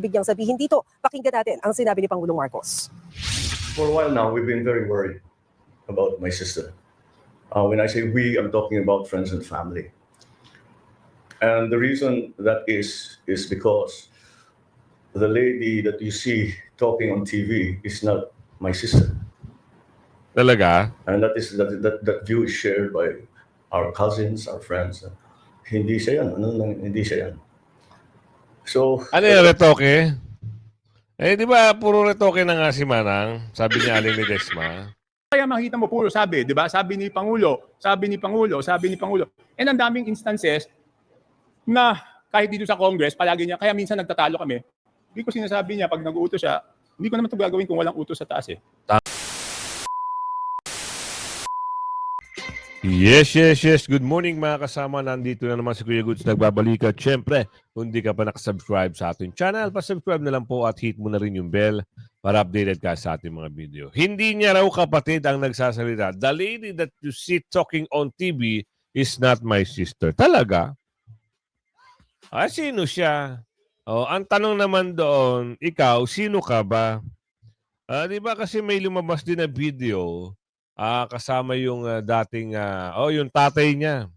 Bigyang sabihin dito, pakinggan natin ang sinabi ni Pangulong Marcos. For a while now, we've been very worried about my sister. When I say we, I'm talking about friends and family. And the reason that is because the lady that you see talking on TV is not my sister. Talaga? And that view is shared by our cousins, our friends. Hindi siya yan. Hindi siya yan. So, Ano yung retoke? Eh, di ba puro retoke na nga si Manang? Sabi ni Aling Ledesma. Kaya makita mo puro sabi, di ba? Sabi ni Pangulo, sabi ni Pangulo, sabi ni Pangulo. And ang daming instances na kahit dito sa Congress, palagi niya, kaya minsan nagtatalo kami. Hindi ko sinasabi niya, pag nag-uutos siya, hindi ko naman ito gagawin kung walang utos sa taas eh. Yes. Good morning mga kasama. Nandito na naman si Kuya Goods nagbabalik. At syempre, kung di ka pa nakasubscribe sa ating channel, pasubscribe na lang po at hit mo na rin yung bell para updated ka sa ating mga video. Hindi niya raw kapatid ang nagsasalita. The lady that you see talking on TV is not my sister. Talaga? Sino siya? Ang tanong naman doon, ikaw, sino ka ba? Di ba kasi may lumabas din na video kasama yung dating, yung tatay niya.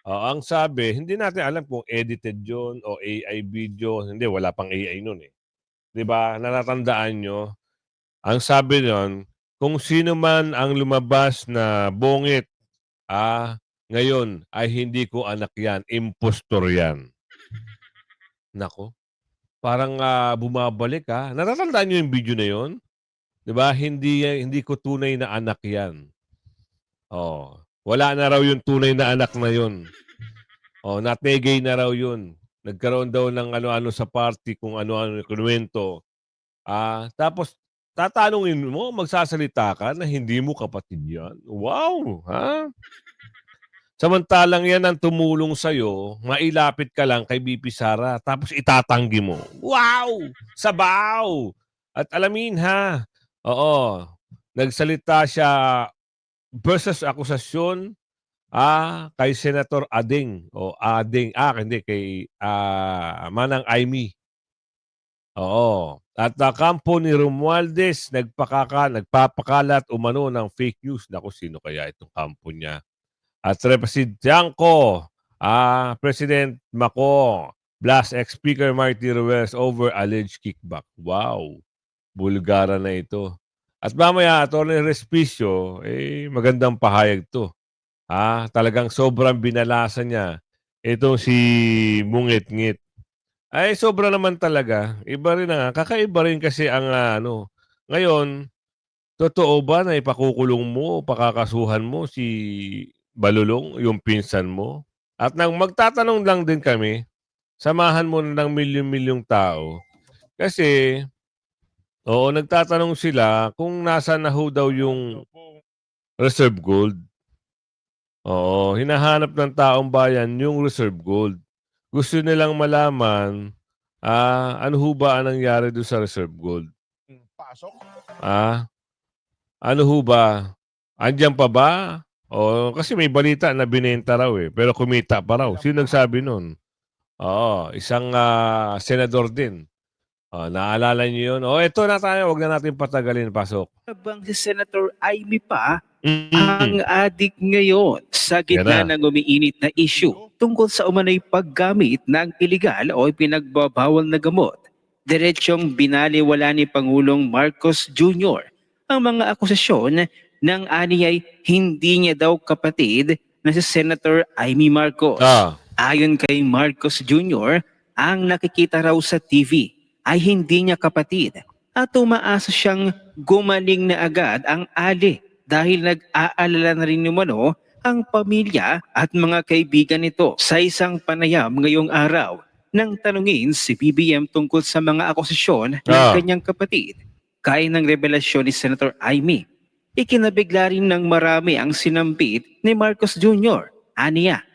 Ang sabi, hindi natin alam kung edited yun o AI video. Hindi, wala pang AI nun eh. Di ba? Natatandaan nyo? Ang sabi nun, kung sino man ang lumabas na bongit, ngayon ay hindi ko anak yan. Impostor yan. Nako. Parang bumabalik ha. Natatandaan nyo yung video na yun? Diba? Hindi ko tunay na anak yan. Wala na raw yung tunay na anak na yun. Nategay na raw yun. Nagkaroon daw ng ano-ano sa party, kung ano-ano yung kinuwento. Tapos, tatanungin mo, magsasalita ka na hindi mo kapatid yan. Wow! Ha? Samantalang yan ang tumulong sa'yo, mailapit ka lang kay BP Sara, tapos itatanggi mo. Wow! Sabaw! At alamin ha, nagsalita siya versus akusasyon kay Senator Ading o Ading, hindi kay Manang Aimee. At kampo ni Romualdez nagpapakalat umano ng fake news. Naku, sino kaya itong kampo niya? At Representative Tiangco, President Mako, blast ex-Speaker Marty Ruiz over alleged kickback. Wow! Bulgara na ito. At mamaya, Atty. Respicio, magandang pahayag to. Talagang sobrang binalasa niya. Itong si Mungit-ngit. Sobra naman talaga. Iba rin kakaiba rin kasi ang Ngayon, totoo ba na ipakukulong mo, pakakasuhan mo si Balulong, yung pinsan mo? At nang magtatanong lang din kami, samahan mo na ng milyon-milyong tao. Kasi, nagtatanong sila kung nasa na ho daw yung reserve gold. Hinahanap ng taong bayan yung reserve gold. Gusto nilang malaman, ano ho ba ang nangyari doon sa reserve gold? Pasok? Ano ho ba? Andiyan pa ba? Kasi may balita na binenta raw pero kumita pa raw. Sino nagsabi nun? Isang senador din. Naalala niyo yun? Ito na tayo. Huwag na natin patagalin. Pasok. Habang si Senator Aimee pa ang adik ngayon sa gitna ng umiinit na issue tungkol sa umano'y paggamit ng iligal o pinagbabawal na gamot. Diretsyong binaliwala ni Pangulong Marcos Jr. ang mga akusasyon ng aniyay hindi niya daw kapatid na si Senator Aimee Marcos. Ayon kay Marcos Jr., ang nakikita raw sa TV ay hindi niya kapatid at umaasa siyang gumaling na agad ang ali dahil nag-aalala na rin umano ang pamilya at mga kaibigan nito. Sa isang panayam ngayong araw nang tanungin si BBM tungkol sa mga akusasyon ng kanyang kapatid, gaya ng revelasyon ni Senator Aimee, ikinabigla rin ng marami ang sinampit ni Marcos Jr. Aniya,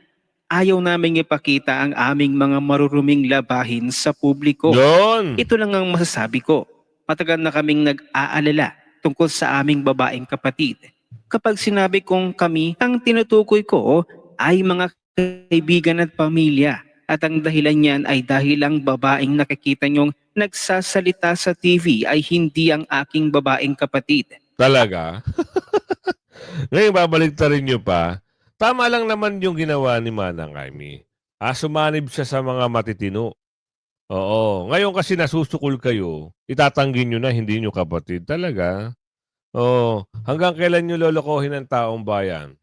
ayaw naming ipakita ang aming mga maruruming labahin sa publiko. Ito lang ang masasabi ko. Matagal na kaming nag-aalala tungkol sa aming babaeng kapatid. Kapag sinabi kong kami, ang tinutukoy ko ay mga kaibigan at pamilya. At ang dahilan niyan ay dahil ang babaeng nakikita niyong nagsasalita sa TV ay hindi ang aking babaeng kapatid. Talaga? Ngayon, babaliktarin nyo pa. Tama lang naman yung ginawa ni Manang Amy. Sumanib siya sa mga matitino. Oo. Ngayon kasi nasusukol kayo, itatanggi nyo na hindi nyo kapatid. Talaga? Oo. Hanggang kailan nyo lolokohin ang taong bayan?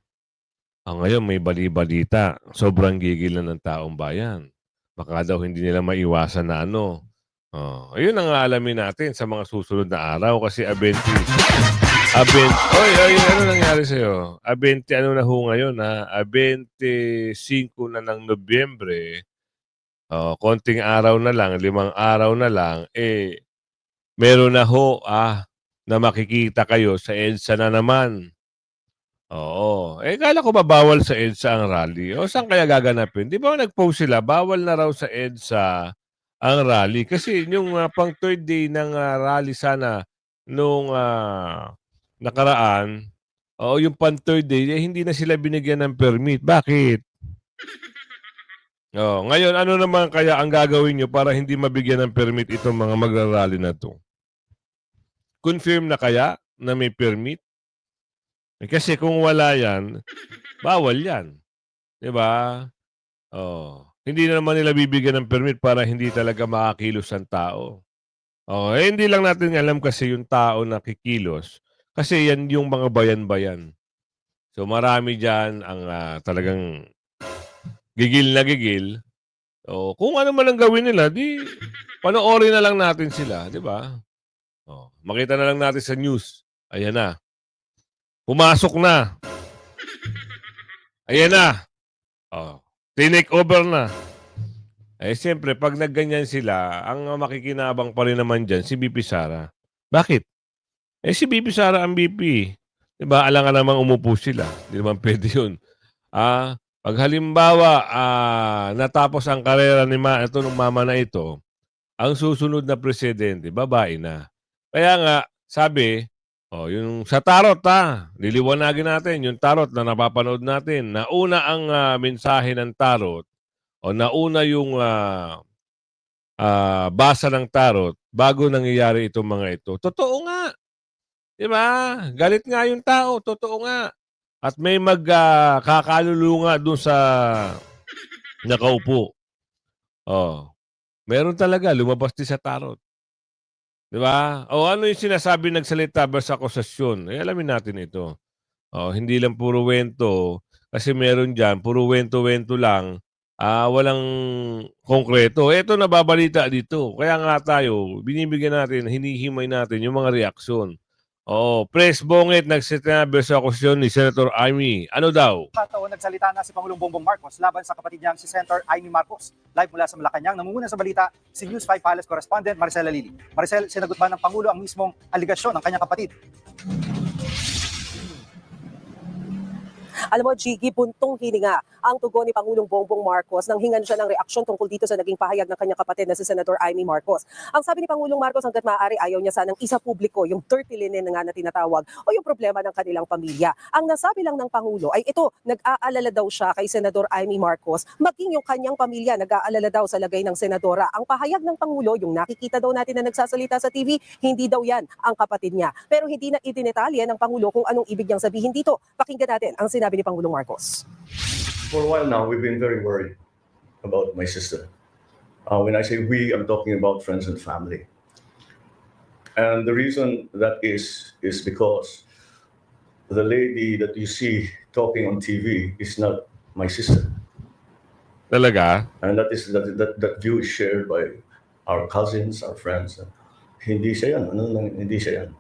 Ngayon may bali-balita. Sobrang gigil na ng taong bayan. Baka daw hindi nila maiwasan na ano. Ayun ang aalamin natin sa mga susunod na araw kasi ano nangyari sa'yo? 20, ano na ho ngayon ha? 25 na ng Nobyembre. Konting araw na lang, 5 araw na lang, meron na ho na makikita kayo sa EDSA na naman. Oo. Kala ko ba bawal sa EDSA ang rally? O saan kaya gaganapin? Di ba nag-post sila, bawal na raw sa EDSA ang rally. Kasi yung pang third day ng rally sana nung nakaraan, yung pang third day, hindi na sila binigyan ng permit. Bakit? Ngayon, ano naman kaya ang gagawin nyo para hindi mabigyan ng permit itong mga magrarally na to? Confirm na kaya na may permit? Kasi kung wala yan, bawal yan. Diba? Hindi na naman nila bibigyan ng permit para hindi talaga makakilos ang tao. Hindi lang natin alam kasi yung tao na kikilos. Kasi yan yung mga bayan-bayan. So marami dyan ang talagang gigil na gigil. Kung ano man ang gawin nila, di panoorin na lang natin sila. Diba? Makita na lang natin sa news. Ayan na. Pumasok na. Ayan na. Tinake over na. Siyempre, pag nagganyan sila, ang makikinabang pa rin naman dyan, si BP Sara. Bakit? Si BP Sara ang BP. Diba? Alangan namang umupo sila. Hindi naman pwede yun. Pag halimbawa, natapos ang karera ni ng mama na ito, ang susunod na presidente, babae na. Kaya nga, sabi, yung sa tarot liliwanagin natin, yung tarot na napapanood natin, nauna ang mensahe ng tarot, nauna yung basa ng tarot, bago nangyayari itong mga ito. Totoo nga. Diba? Galit nga yung tao, totoo nga. At may magkakalulunga doon sa nakaupo. Meron talaga, lumabas din sa tarot. Diba? Ano yung sinasabi nagsalita ba sa akusasyon? Alamin natin ito. Hindi lang puro wento. Kasi meron dyan, puro wento-wento lang. Walang konkreto. Ito nababalita dito. Kaya nga tayo, binibigyan natin, hinihimay natin yung mga reaksyon. Press Bongit nagsinabi sa akusasyon ni Senator Amy. Ano daw? Nagsalita na si Pangulong Bongbong Marcos laban sa kapatid niyang si Senator Amy Marcos. Live mula sa Malacanang, namumuna sa balita si News 5 Palace correspondent Maricela Lili. Maricel, sinagot ba ng Pangulo ang mismong aligasyon ng kanyang kapatid? Alam mo, Jiggy, buntong hininga ang tugon ni Pangulong Bongbong Marcos nang hingan siya ng reaksyon tungkol dito sa naging pahayag ng kanyang kapatid na si Senator Amy Marcos. Ang sabi ni Pangulong Marcos, hanggat maaari ayaw niya sanang isa publiko yung dirty linen na nga na tinatawag o yung problema ng kanilang pamilya. Ang nasabi lang ng Pangulo ay ito, nag-aalala daw siya kay Senator Amy Marcos, maging yung kanyang pamilya nag-aalala daw sa lagay ng senadora. Ang pahayag ng Pangulo, yung nakikita daw natin na nagsasalita sa TV, hindi daw yan ang kapatid niya. Pero hindi na idinetalye ng Pangulo kung anong ibig niyang sabihin dito. Pakinggan natin ang sinabi ni Pangulong Marcos. For a while now, we've been very worried about my sister. When I say we, I'm talking about friends and family. And the reason that is because the lady that you see talking on TV is not my sister. Talaga? And that view is shared by our cousins, our friends. Hindi siya yan. Hindi siya yan.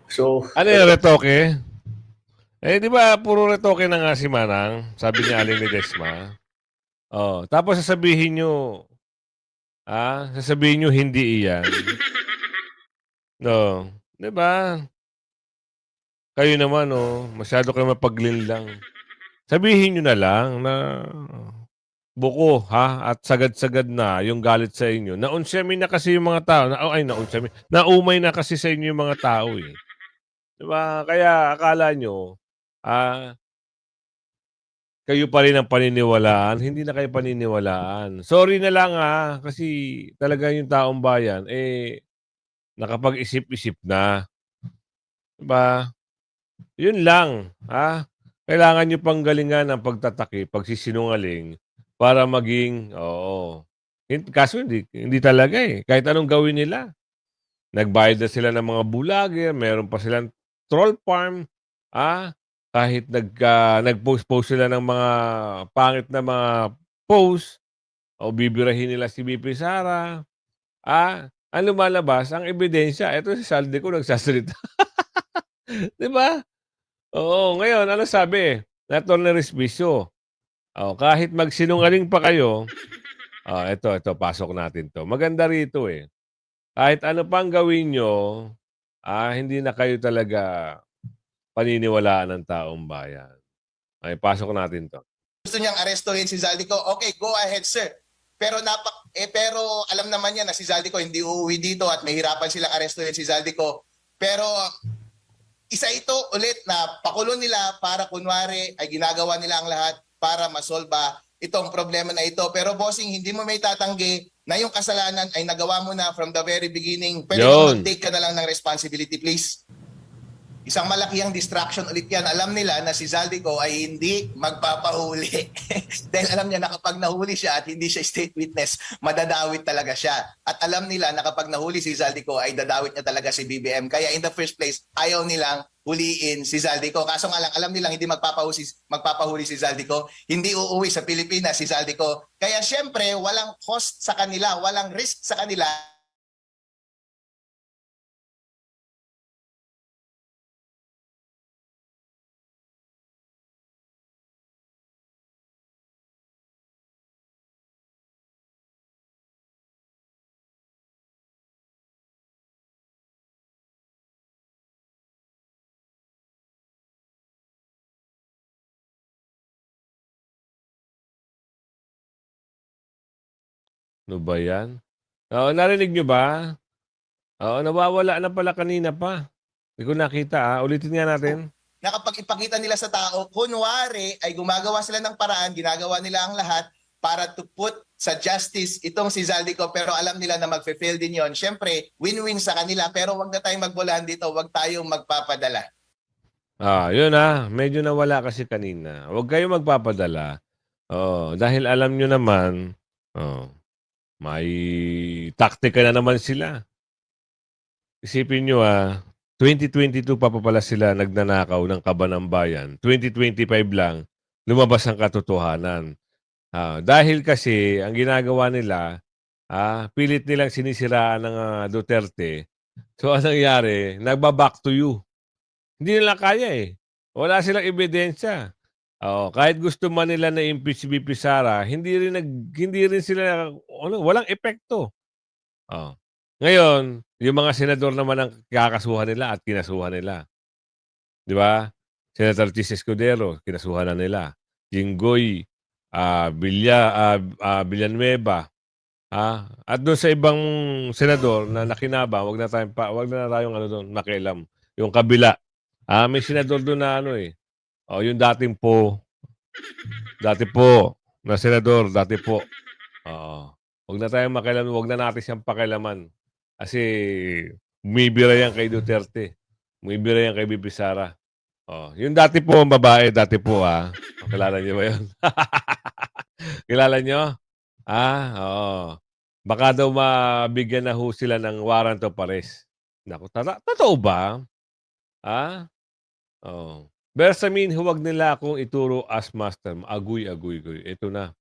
So, Ano yung retoke? Di ba puro retoke na nga si Manang? Sabi ni Aling Ledesma. Tapos sasabihin nyo, hindi iyan. No. Di ba? Kayo naman, masyado kayo mapaglinlang. Sabihin nyo na lang na buko, at sagad-sagad na yung galit sa inyo. Naunsyami na kasi yung mga tao. Naumay na kasi sa inyo yung mga tao eh. Diba? Kaya akala nyo, kayo pa rin ang paniniwalaan, hindi na kayo paniniwalaan. Sorry na lang kasi talaga yung taong bayan, nakapag-isip-isip na. Diba? Yun lang. Kailangan nyo pang galingan ang pagtatakip, pagsisinungaling, para maging, oo. Kaso hindi talaga Kahit anong gawin nila. Nagbayad na sila ng mga bulagger, meron pa silang troll farm, kahit nag-post-post sila ng mga pangit na mga post, o bibirahin nila si BP Sara, ang lumalabas, ang ebidensya, eto si Saldico nagsasalita. 'Di ba? Oo, ngayon ano sabi? Attorney Respicio, kahit magsinungaling pa kayo, eto pasok natin 'to. Maganda rito, Kahit ano pang gawin niyo, hindi na kayo talaga paniniwalaan ng taong bayan. Ay, pasok natin 'to. Gusto niyang arestuhin si Zaldico, okay, go ahead, sir. Pero alam naman niya na si Zaldico hindi uuwi dito at mahirapan silang arestuhin si Zaldico. Pero isa ito ulit na pakulo nila para kunwari ay ginagawa nila ang lahat para masolba itong problema na ito. Pero bossing, hindi mo may tatanggi na yung kasalanan ay nagawa mo na from the very beginning. Pwede Yun. mag-take ka na lang ng responsibility, please. Isang malakihang distraction ulit yan. Alam nila na si Zaldico ay hindi magpapahuli. Dahil alam niya na kapag nahuli siya at hindi siya state witness, madadawit talaga siya. At alam nila na kapag nahuli si Zaldico ay dadawit niya talaga si BBM. Kaya in the first place, ayaw nilang huliin si Zaldico. Kaso nga lang, alam nilang hindi magpapahuli si Zaldico. Hindi uuwi sa Pilipinas si Zaldico. Kaya syempre, walang cost sa kanila, walang risk sa kanila. Ano ba 'yan? Oo, narinig niyo ba? Oo, nawawala na pala kanina pa. Hindi ko nakita, ulitin nga natin. Na kapag ipakita nila sa tao, kunwari ay gumagawa sila ng paraan, ginagawa nila ang lahat para to put sa justice itong si Zaldico, pero alam nila na magfe-fail din yon. Siyempre, win-win sa kanila, pero wag na tayong magbulahan dito, wag tayong magpapadala. Yun medyo nawala kasi kanina. Huwag kayong magpapadala. Dahil alam nyo naman, may taktika na naman sila. Isipin nyo 2022 pa pala sila nagnanakaw ng kaban ng bayan. 2025 lang, lumabas ang katotohanan. Dahil kasi ang ginagawa nila, pilit nilang sinisiraan ng Duterte. So anong nangyari? Nagba-back to you. Hindi nila kaya Wala silang ebidensya. Kahit gusto man nila na impeach si BP Sara, hindi rin sila walang epekto. Ngayon, yung mga senador naman ang kakasuhan nila at kinasuhan nila. 'Di ba? Senator Chis Escudero, kinasuhan na nila. Jinggoy Villanueva, at doon sa ibang senador na nakinabang, wag na tayong makialam. Yung kabila. May senador doon na yung dati po na senador, dati po. Wag na tayong makialam, wag na natin siyang pakialaman. Kasi bumibira yan kay Duterte. Bumibira yan kay BP Sara. Yung dati po, babae, dati po kilala niyo ba yun? Kilala niyo? Oo. Baka daw mabigyan na ho sila ng warrant of arrest. Naku, totoo ba? Bersamin, huwag nila akong ituro as master. Aguy. Ito na.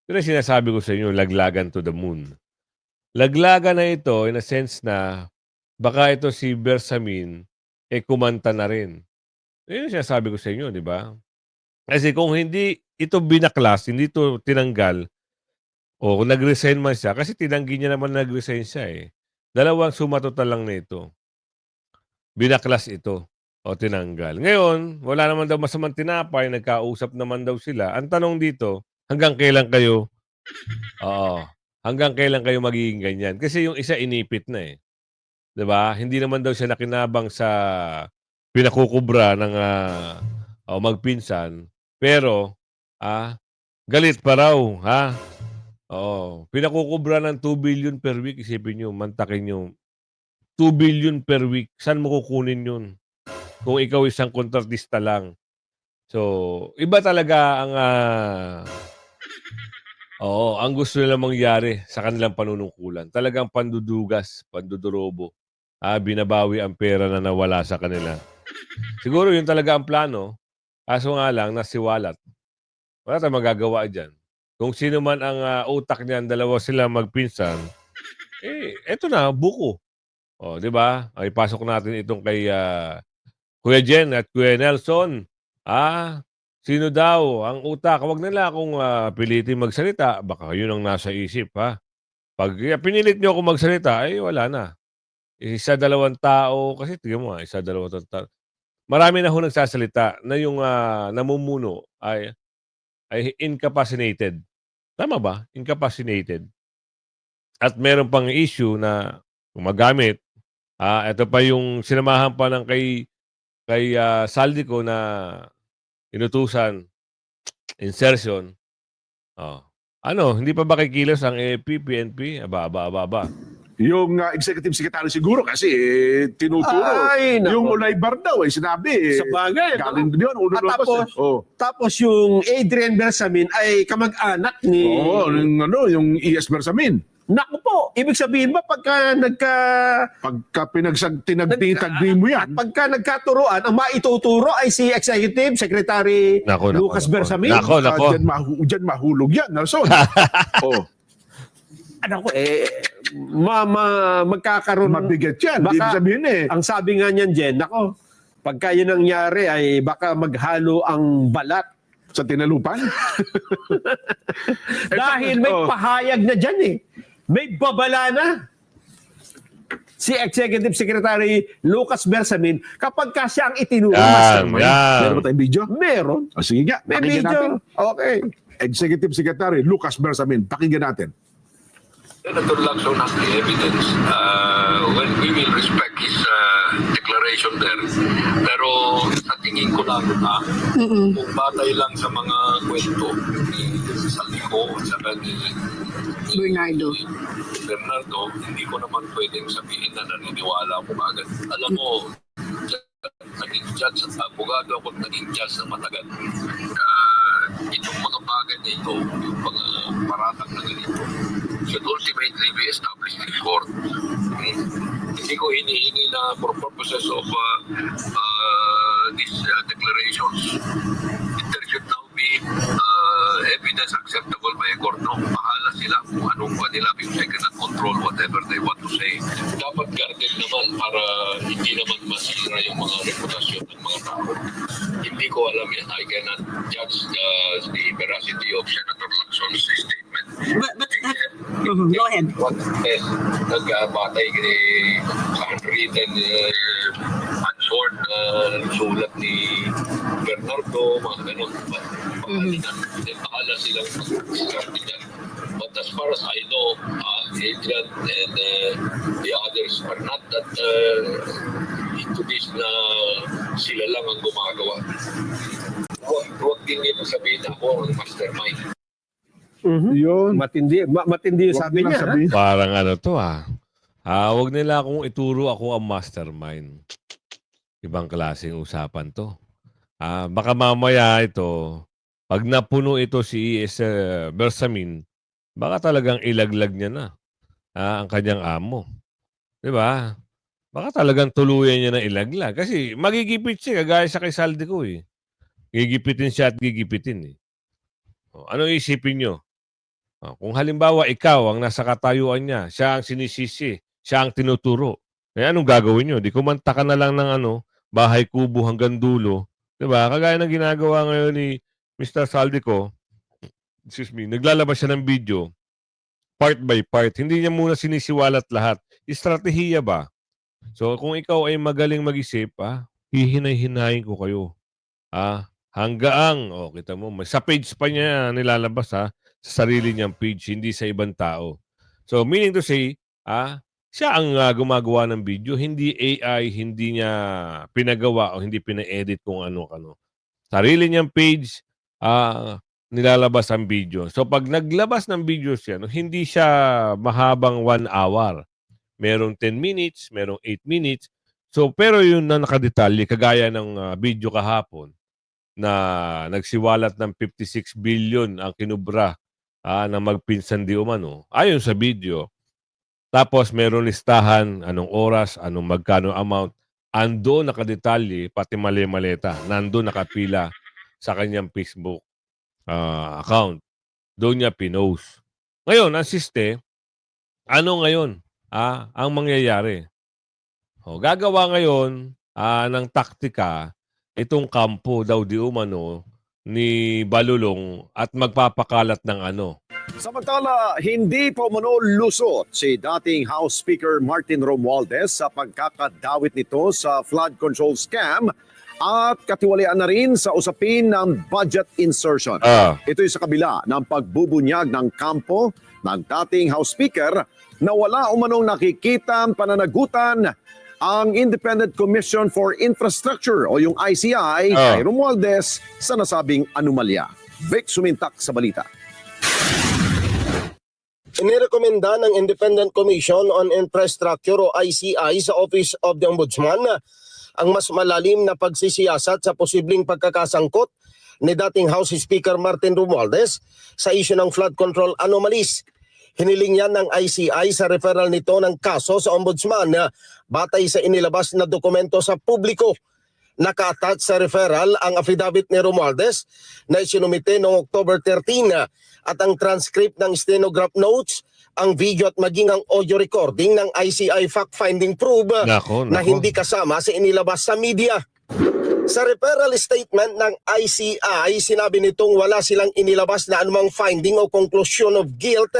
Ito na sinasabi ko sa inyo, laglagan to the moon. Laglagan na ito in a sense na baka ito si Bersamin kumanta na rin. Yun yung sinasabi ko sa inyo, di ba? Kasi kung hindi ito binaklas, hindi ito tinanggal, o kung nag-resign man siya, kasi tinanggi niya naman nag-resign siya Dalawang sumatotal lang na ito. Binaklas ito o tinanggal. Ngayon, wala naman daw masamang tinapay, nagkausap naman daw sila. Ang tanong dito, hanggang kailan kayo magiging ganyan? Kasi yung isa inipit na 'Di ba? Hindi naman daw siya nakinabang sa pinakukubra ng magpinsan, pero galit pa raw, ha? Oo, pinakukubra ng 2 billion per week, isipin niyo, mantakin niyo, 2 billion per week, saan mo kukunin 'yun? Kung ikaw isang kontratista lang. So, iba talaga ang, ang gusto nilang mangyari sa kanilang panunungkulan. Talagang pandudugas, pandudurobo. Binabawi ang pera na nawala sa kanila. Siguro yun talaga ang plano, kaso nga lang nasiwalat. Wala tayong magagawa diyan. Kung sino man ang, utak niyan, dalawa sila magpinsan, eto na, buko. Oh, 'di ba? Ipasok natin itong kay, Kuya Jen at Kuya Nelson. Sino daw ang utak? Huwag nila akong, piliting magsalita, baka yun ang nasa isip, ha? 'Pag pinilit niyo akong magsalita, wala na. Isa, dalawang tao kasi tignan mo, isa, dalawang tao. Marami na hong nagsasalita na yung, namumuno ay incapacitated. Tama ba? Incapacitated. At meron pang issue na gumagamit. Ito pa yung sinamahan pa ng kay Saldico na inutusan, insertion. Ano, hindi pa ba kikilos ang AFP, PNP? Aba. Yung executive secretary siguro kasi tinuturo. Ay, nako. Yung Olaybar daw sinabi. Sa bagay. Galing din yun. Ulo At lumabas, tapos, Oh. tapos yung Adrian Bersamin ay kamag-anak ni... Oo, yung ES Bersamin. Naku po, ibig sabihin ba pagka Pagka tinagtitagdi mo yan. pagka nagkaturoan, ang maituturo ay si Executive Secretary Nako. Lucas Bersamin? Nako. Dyan mahulog yan, Nelson. Oh, Ano ko, magkakaroon... mabigat yan. Baka- Ibig sabihin Ang sabi nga niyan, Jen, nako, pagka yun nangyari ay baka maghalo ang balat. sa tinalupan. Dahil may Oh. pahayag na dyan eh. May babala na. Si Executive Secretary Lucas Bersamin kapag ka siya ang itinuro mastermind. Meron ba tayong video? Meron. Sige nga, May pakinggan natin. video. Okay. Executive Secretary Lucas Bersamin, pakinggan natin. Senator Lacson has the evidence. Well, we will respect his declaration there. Pero sa tingin ko lang, kung batay lang sa mga kwento ni Saldico at saka ni Bernardo, hindi ko naman pwedeng sabihin na naniniwala ko agad. Alam mo, naging judge at abogado ako at naging judge na matagal. Itong mga bagay na ito, yung mga paratang na ganito, should ultimately be established in court. Hindi ko hinihingi na for purposes of these declarations, there should now be evidence acceptable by a court. No? Bahala sila kung anong nila because I cannot control whatever they want to say. Dapat guarded naman para hindi naman masira yung mga reputasyon ng mga tao. Hindi ko alam yan. I cannot judge the veracity of Senator Lacson's statement. Go ahead. What is nagbatay sa handwritten unsworn sulat ni Bernardo, mga ganun. Bahala silang mag-discard yan. But as far as I know, Adrian and the others are not that into this na sila lang ang gumagawa. Huwag din nito sabihin ako ang mastermind. Yun. Matindi yung sabi niya. ha? Parang ano to, huwag nila akong ituro ako ang mastermind. Ibang klaseng usapan to. Baka mamaya ito, pag napuno ito si ES Bersamin, baka talagang ilaglag niya na ang kanyang amo. Di ba? Baka talagang tuluyan niya na ilaglag. Kasi magigipit siya, kagaya sa kay Saldico eh. Gigipitin siya at gigipitin eh. Ano isipin nyo? Kung halimbawa ikaw ang nasa katayuan niya, siya ang sinisisi, siya ang tinuturo. Anong gagawin nyo? Di kumanta ka na lang ng bahay kubo hanggang dulo. Diba? Kagaya ng ginagawa ngayon ni Mr. Saldico, naglalabas siya ng video, part by part. Hindi niya muna sinisiwalat lahat. Estratehiya ba? So kung ikaw ay magaling mag-isip, hihinay-hinayin ko kayo. Hanggang, kita mo, sa page pa niya nilalabas sa sarili niyang page, hindi sa ibang tao. So meaning to say, siya ang gumagawa ng video, hindi AI, hindi niya pinagawa o hindi pina-edit kung ano-ano. Sarili niyang page, nilalabas ang video. So pag naglabas ng videos yan, hindi siya mahabang 1 hour. Merong 10 minutes, merong 8 minutes. So pero yun na nakadetalye, kagaya ng video kahapon na nagsiwalat ng 56 billion ang kinubra na magpinsan di umano. Ayon sa video. Tapos meron listahan, anong oras, anong magkano amount. Ando nakadetalye, pati mali-maleta. Nando nakapila sa kanyang Facebook account. Doon niya pinost. Ngayon, ang siste, ano ngayon ang mangyayari? Gagawa ngayon ng taktika itong kampo daw di umano ni Balulong at magpapakalat ng ano. Samantala, hindi pa umano lusot si dating House Speaker Martin Romualdez sa pagkakadawit nito sa flood control scam at katiwalian na rin sa usapin ng budget insertion. Ito'y sa kabila ng pagbubunyag ng kampo ng dating House Speaker na wala umanong nakikitang pananagutan ang Independent Commission for Infrastructure o yung ICI kay Romualdez sa nasabing anomalya. Vic Sumintak sa balita. Inirekomenda ng Independent Commission on Infrastructure o ICI sa Office of the Ombudsman ang mas malalim na pagsisiyasat sa posibleng pagkakasangkot ni dating House Speaker Martin Romualdez sa isyu ng flood control anomalies. Hiniling yan ng ICI sa referral nito ng kaso sa Ombudsman batay sa inilabas na dokumento sa publiko. Naka-attach sa referral ang affidavit ni Romualdez na isinumite noong October 13 at ang transcript ng stenograph notes, ang video at maging ang audio recording ng ICI fact-finding probe na hindi kasama sa inilabas sa media. Sa referral statement ng ICI, sinabi nitong wala silang inilabas na anumang finding o conclusion of guilt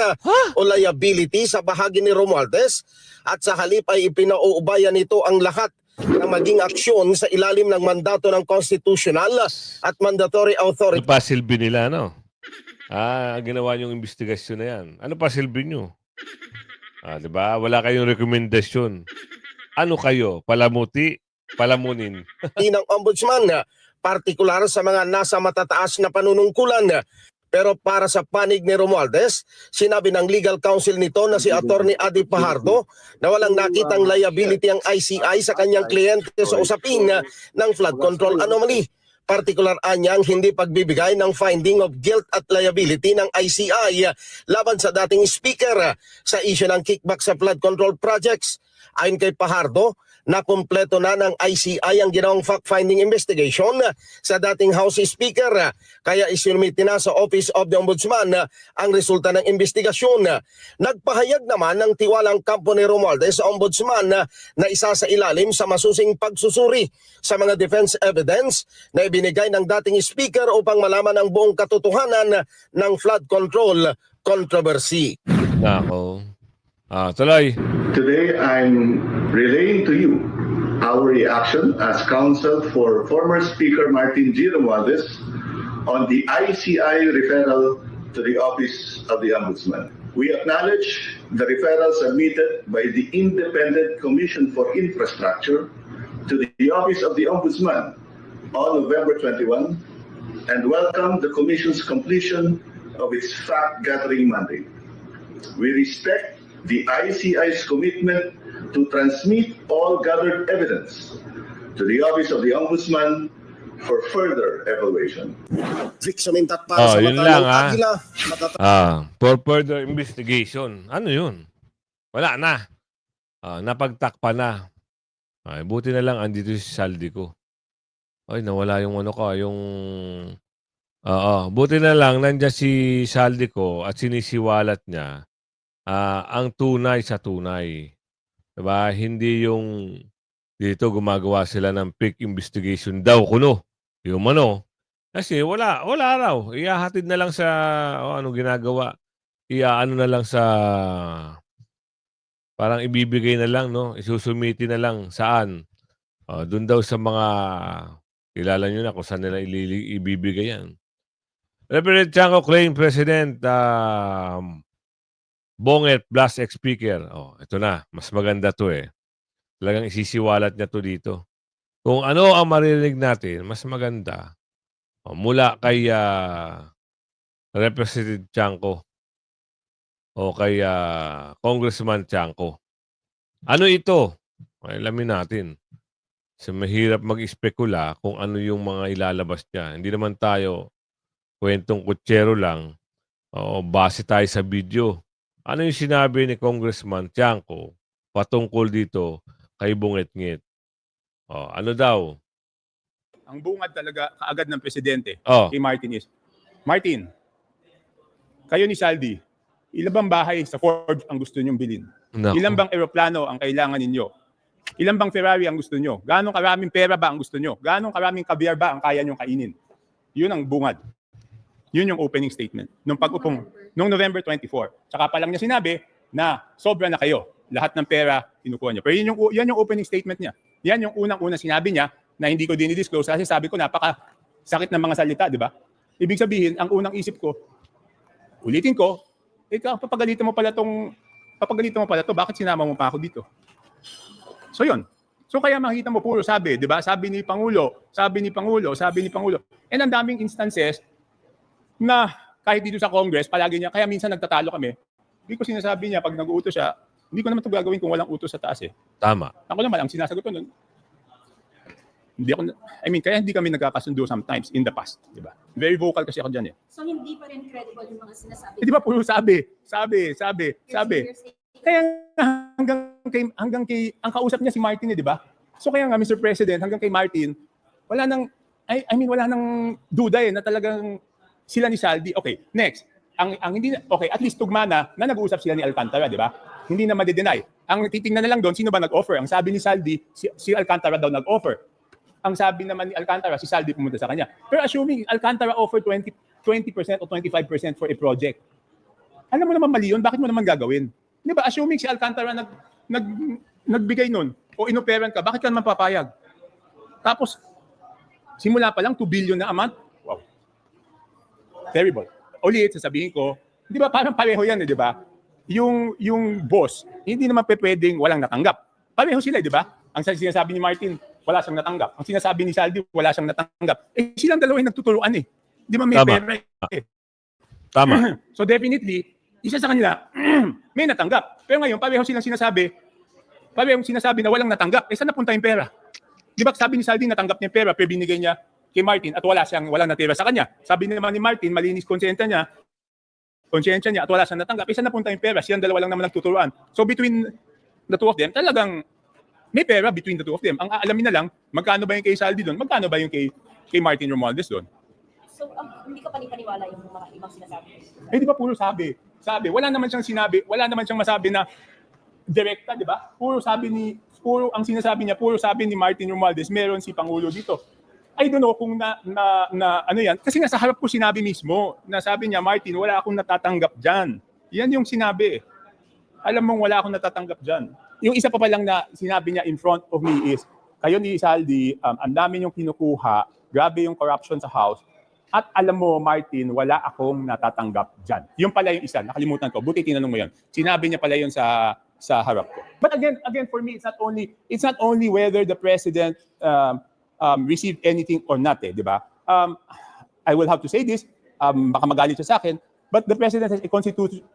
o liability sa bahagi ni Romualdez at sa halip ay ipinauubayan nito ang lahat na maging aksyon sa ilalim ng mandato ng constitutional at mandatory authority. Ano pa silbi nila, no? Ginawa niyong investigasyon na yan. Ano pa silbi niyo? Diba? Wala kayong rekomendasyon. Ano kayo? Palamunin. ng Ombudsman, partikular sa mga nasa matataas na panunungkulan. Pero para sa panig ni Romualdez, sinabi ng legal counsel nito na si Attorney Adi Pajardo na walang nakitang liability ang ICI sa kanyang kliyente sa usapin ng flood control anomaly. Partikular anyang hindi pagbibigay ng finding of guilt at liability ng ICI laban sa dating speaker sa issue ng kickback sa flood control projects. Ayon kay Pajardo, nakumpleto na ng ICI ang ginawang fact-finding investigation sa dating House Speaker. Kaya isinumite na sa Office of the Ombudsman ang resulta ng investigasyon. Nagpahayag naman ng tiwalang kampo ni Romualdez sa Ombudsman na isa sa ilalim sa masusing pagsusuri sa mga defense evidence na ibinigay ng dating Speaker upang malaman ang buong katotohanan ng flood control controversy. Nako. Tuloy. Today, I'm relaying to you our reaction as counsel for former Speaker Martin G. Romualdez on the ICI referral to the Office of the Ombudsman. We acknowledge the referral submitted by the Independent Commission for Infrastructure to the Office of the Ombudsman on November 21 and welcome the Commission's completion of its fact-gathering mandate. We respect the ICI's commitment to transmit all gathered evidence to the Office of the Ombudsman for further evaluation. Vic Sumintak para sa yun Mata lang, ng Agila. For further investigation. Ano yun? Wala na. Napagtakpan na. Buti na lang andito si Saldi ko. Nawala yung yung... buti na lang nandiyan si Saldi ko at sinisiwalat niya ang tunay sa tunay. Diba? Hindi yung dito gumagawa sila ng fake investigation daw kuno. Yung kasi wala raw. Ihahatid na lang sa ano ginagawa. Iaano na lang sa parang ibibigay na lang, no? Isusumiti na lang saan. Doon daw sa mga kilala nyo na kung saan nila ibibigay yan. Reverend Chanco claim President Bonget plus ex-speaker. Ito na. Mas maganda to eh. Talagang isisiwalat niya to dito. Kung ano ang maririnig natin, mas maganda. Mula kay Representative Tiangco o kay Congressman Tiangco. Ano ito? Alamin natin. Kasi mahirap mag-espekula kung ano yung mga ilalabas niya. Hindi naman tayo kwentong kutsero lang. O base tayo sa video. Ano yung sinabi ni Congressman Tiangco patungkol dito kay Bungit-ngit? Ano daw? Ang bungad talaga kaagad ng presidente Oh, kay Martin is, Martin, kayo ni Saldi, ilan bang bahay sa Forbes ang gusto nyong bilhin? naku. Ilan bang eroplano ang kailangan ninyo? Ilan bang Ferrari ang gusto nyo? Gaano karaming pera ba ang gusto nyo? Gaano karaming caviar ba ang kaya nyong kainin? Yun ang bungad. Yun yung opening statement nung pag-upong nung November 24. Tsaka pa lang niya sinabi na sobra na kayo. Lahat ng pera kinukuha niya. Pero yan yung opening statement niya. Yan yung unang-una sinabi niya na hindi ko dinidisclose kasi sabi ko napaka sakit ng mga salita, di ba? Ibig sabihin, ang unang isip ko, ulitin ko, papagalitan mo pala to, bakit sinama mo pa ako dito? So yun. So kaya makita mo puro sabi, di ba? Sabi ni Pangulo. And ang daming instances na kahit dito sa Congress, palagi niya, kaya minsan nagtatalo kami. Hindi ko sinasabi niya pag nag-uutos siya, hindi ko naman ito gagawin kung walang utos sa taas eh. Tama. Ako naman, ang sinasagot ko nun, kaya hindi kami nagkakasundo sometimes in the past, di ba? Very vocal kasi ako dyan eh. So hindi pa rin credible yung mga sinasabi. Di ba puro sabi. Kaya hanggang kay ang kausap niya si Martin eh, di ba? So kaya nga Mr. President, hanggang kay Martin, wala nang duda eh na talagang sila ni Saldi. Okay, next. At least tugma na nag-uusap sila ni Alcantara, di ba? Hindi na ma-deny. Ang titingnan na lang doon, sino ba nag-offer? Ang sabi ni Saldi, si Alcantara daw nag-offer. Ang sabi naman ni Alcantara, si Saldi pumunta sa kanya. Pero assuming Alcantara offered 20% o 25% for a project. Alam mo naman mali yun, bakit mo naman gagawin? Di ba? Assuming si Alcantara nagbigay nun o inoperan ka, bakit ka naman papayag? Tapos, simula pa lang 2 billion na amount. Wow. Terrible. Ulit, sasabihin ko, di ba parang pareho yan, di ba? Yung boss, hindi naman pwedeng walang natanggap. Pareho sila, di ba? Ang sinasabi ni Martin, wala siyang natanggap. Ang sinasabi ni Saldi, wala siyang natanggap. Silang dalawa yung nagtuturuan eh. Di ba may Tama. pera eh. Tama. So definitely, isa sa kanila, may natanggap. Pero ngayon, pareho silang sinasabi na walang natanggap. Saan napunta yung pera? Di ba sabi ni Saldi, natanggap niya yung pera, pero binigay niya kay Martin at walang natira sa kanya. Sabi naman ni Martin, malinis konsyensya niya at wala siyang natanggap. Saan napunta yung pera? Silang dalawa lang naman nagtuturuan. So between the two of them, talagang may pera between the two of them. Ang aalamin na lang, magkano ba yung kay Saldi doon? Magkano ba yung kay Martin Romualdez doon? So hindi ka panipaniwala yung mga ibang sinasabi? Di ba puro sabi? Wala naman siyang masabi na direkta, di ba? Puro sabi ni Martin Romualdez, meron si Pangulo dito. I don't know kung ano yan. Kasi nga sa harap ko sinabi mismo, na sabi niya, Martin, wala akong natatanggap dyan. Yan yung sinabi. Alam mong wala akong natatanggap dyan. Yung isa pa lang na sinabi niya in front of me is, kayo ni Saldi, ang dami yung kinukuha, grabe yung corruption sa House, at alam mo, Martin, wala akong natatanggap dyan. Yung pala yung isa, nakalimutan ko. Buti tinanong mo yun. Sinabi niya pala yun sa harap ko. But again, for me, it's not only whether the president received anything or not, di ba? I will have to say this, baka magalit siya sa akin, but the president has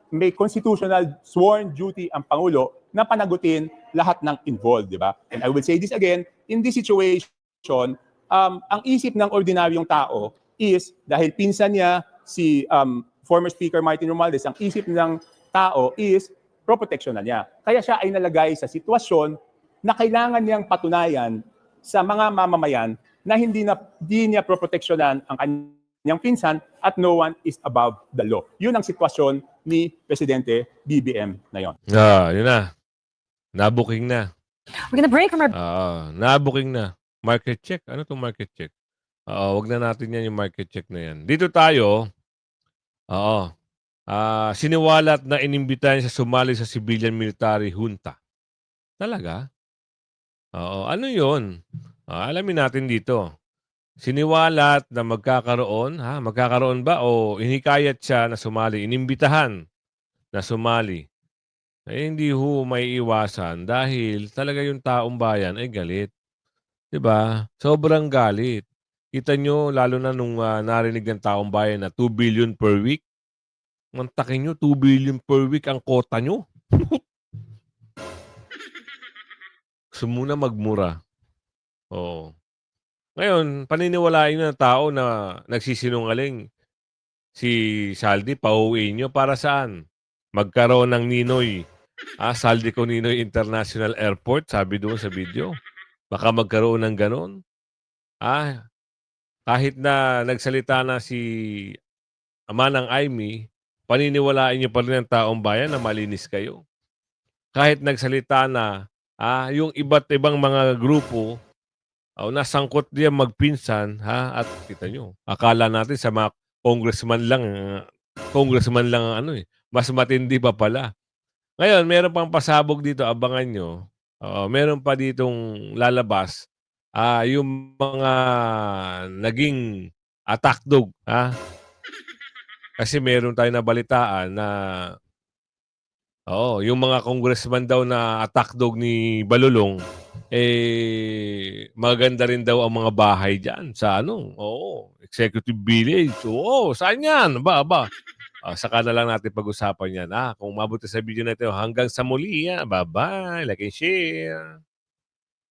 may constitutional sworn duty ang Pangulo na panagutin lahat ng involved, di ba? And I will say this again, in this situation, ang isip ng ordinaryong tao is, dahil pinsan niya si former Speaker Martin Romualdez, ang isip ng tao is pro-protectional niya. Kaya siya ay nalagay sa sitwasyon na kailangan niyang patunayan sa mga mamamayan na hindi niya pro-protectionan ang kanyang pinsan at no one is above the law. Yun ang sitwasyon ni Presidente BBM na yon. Yun na. Nabuking na. We're gonna break from our... Nabuking na. Market check. Ano itong market check? Wag na natin yan yung market check na yan. Dito tayo, siniwalat na inimbitahan sa sumali sa civilian military junta. Talaga? Ano yun? Alamin natin dito. Siniwalat na magkakaroon ba o inikayat siya na sumali, inimbitahan na sumali. Hindi may iwasan dahil talaga yung taong bayan ay galit. 'Di ba? Sobrang galit. Kita nyo, lalo na nung narinig ng taong bayan na 2 billion per week Mantakin nyo, 2 billion per week ang kota nyo. Gusto muna magmura. Oo. Ngayon, paniniwalain na tao na nagsisinungaling. Si Saldi, pauwiin nyo para saan? Magkaroon ng Ninoy. Saldi ko Ninoy International Airport, sabi doon sa video. Baka magkaroon ng ganon. Kahit na nagsalita na si Amanang Aimee, paniniwalain nyo pa rin ang taong bayan na malinis kayo. Kahit nagsalita na yung iba't ibang mga grupo, nasangkot diyan magpinsan, at kita nyo, akala natin sa mga congressman lang ang mas matindi pa pala. Ngayon, meron pang pasabog dito, abangan nyo. Meron pa ditong lalabas, yung mga naging attack dog, Kasi meron tayo nabalitaan na yung mga congressman daw na attack dog ni Balulong, maganda rin daw ang mga bahay diyan sa Executive Village. Saan yan? Ba? Saka na lang natin pag-usapan yan. Kung mabuti sa video na ito, hanggang sa muli. Bye-bye. Like and share.